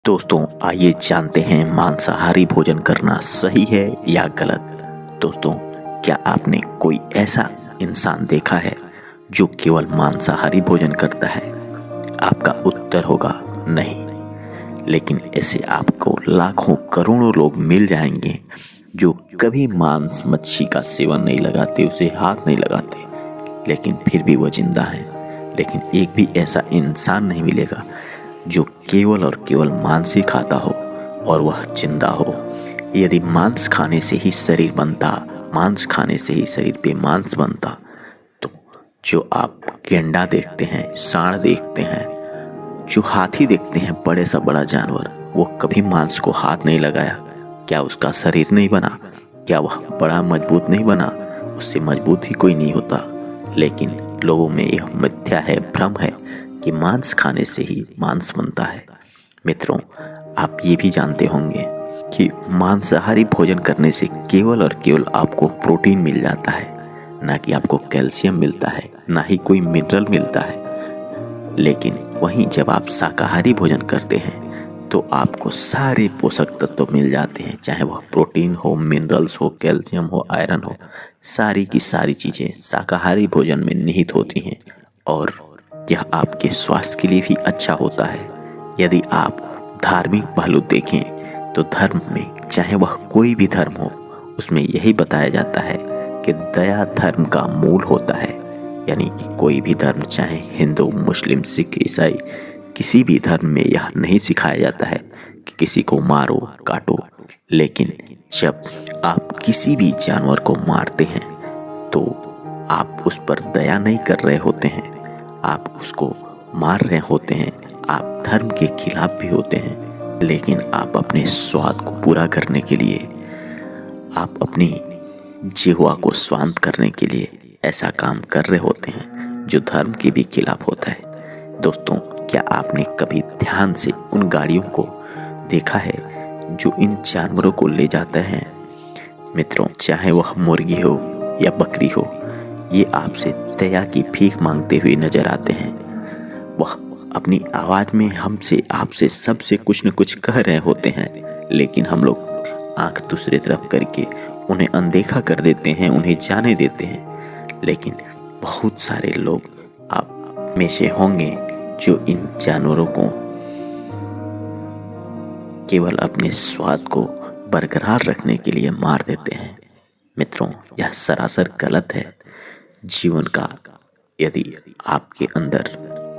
दोस्तों, आइए जानते हैं मांसाहारी भोजन करना सही है या गलत। दोस्तों, क्या आपने कोई ऐसा इंसान देखा है जो केवल मांसाहारी भोजन करता है? आपका उत्तर होगा नहीं। लेकिन ऐसे आपको लाखों करोड़ों लोग मिल जाएंगे जो कभी मांस मच्छी का सेवन नहीं लगाते, उसे हाथ नहीं लगाते, लेकिन फिर भी वो जिंदा है। लेकिन एक भी ऐसा इंसान नहीं मिलेगा जो केवल और केवल मांस ही खाता हो और वह जिंदा हो। यदि मांस खाने से ही शरीर बनता, मांस खाने से ही शरीर पे मांस बनता, तो जो आप गेंडा देखते हैं, सांड देखते हैं, जो हाथी देखते हैं, बड़े सा बड़ा जानवर, वो कभी मांस को हाथ नहीं लगाया। क्या उसका शरीर नहीं बना? क्या वह बड़ा मजबूत नहीं बना? उससे मजबूत ही कोई नहीं होता। लेकिन लोगों में यह मिथ्या है, भ्रम है कि मांस खाने से ही मांस बनता है। मित्रों, आप ये भी जानते होंगे कि मांसाहारी भोजन करने से केवल और केवल आपको प्रोटीन मिल जाता है, ना कि आपको कैल्शियम मिलता है, ना ही कोई मिनरल मिलता है। लेकिन वहीं जब आप शाकाहारी भोजन करते हैं तो आपको सारे पोषक तत्व मिल जाते हैं, चाहे वह प्रोटीन हो, मिनरल्स हो, कैल्शियम हो, आयरन हो। सारी की सारी चीज़ें शाकाहारी भोजन में निहित होती हैं और यह आपके स्वास्थ्य के लिए भी अच्छा होता है। यदि आप धार्मिक पहलू देखें तो धर्म में, चाहे वह कोई भी धर्म हो, उसमें यही बताया जाता है कि दया धर्म का मूल होता है। यानी कि कोई भी धर्म, चाहे हिंदू, मुस्लिम, सिख, ईसाई, किसी भी धर्म में यह नहीं सिखाया जाता है कि किसी को मारो, काटो। लेकिन जब आप किसी भी जानवर को मारते हैं तो आप उस पर दया नहीं कर रहे होते हैं, आप उसको मार रहे होते हैं। आप धर्म के खिलाफ भी होते हैं, लेकिन आप अपने स्वाद को पूरा करने के लिए, आप अपनी जिह्वा को शांत करने के लिए ऐसा काम कर रहे होते हैं जो धर्म के भी खिलाफ होता है। दोस्तों, क्या आपने कभी ध्यान से उन गाड़ियों को देखा है जो इन जानवरों को ले जाते हैं? मित्रों, चाहे वह मुर्गी हो या बकरी हो, ये आपसे दया की भीख मांगते हुए नजर आते हैं। वह अपनी आवाज में हमसे, आपसे, सबसे कुछ न कुछ कह रहे होते हैं, लेकिन हम लोग आंख दूसरी तरफ करके उन्हें अनदेखा कर देते हैं, उन्हें जाने देते हैं। लेकिन बहुत सारे लोग आप में से होंगे जो इन जानवरों को केवल अपने स्वाद को बरकरार रखने के लिए मार देते हैं। मित्रों, यह सरासर गलत है। जीवन का यदि आपके अंदर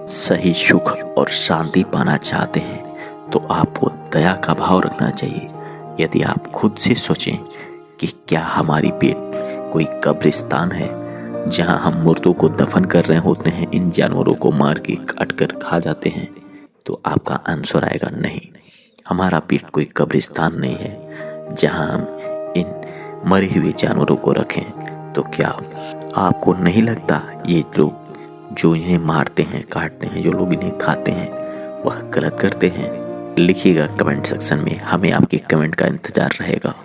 सही सुख और शांति पाना चाहते हैं तो आपको दया का भाव रखना चाहिए। यदि आप खुद से सोचें कि क्या हमारी पेट कोई कब्रिस्तान है जहां हम मुर्दों को दफन कर रहे होते हैं, इन जानवरों को मार के काट कर खा जाते हैं, तो आपका आंसर आएगा नहीं। हमारा पेट कोई कब्रिस्तान नहीं है जहां हम इन मरे हुए जानवरों को रखें। तो क्या आपको नहीं लगता ये लोग जो इन्हें मारते हैं, काटते हैं, जो लोग इन्हें खाते हैं, वह गलत करते हैं? लिखिएगा कमेंट सेक्शन में, हमें आपके कमेंट का इंतजार रहेगा।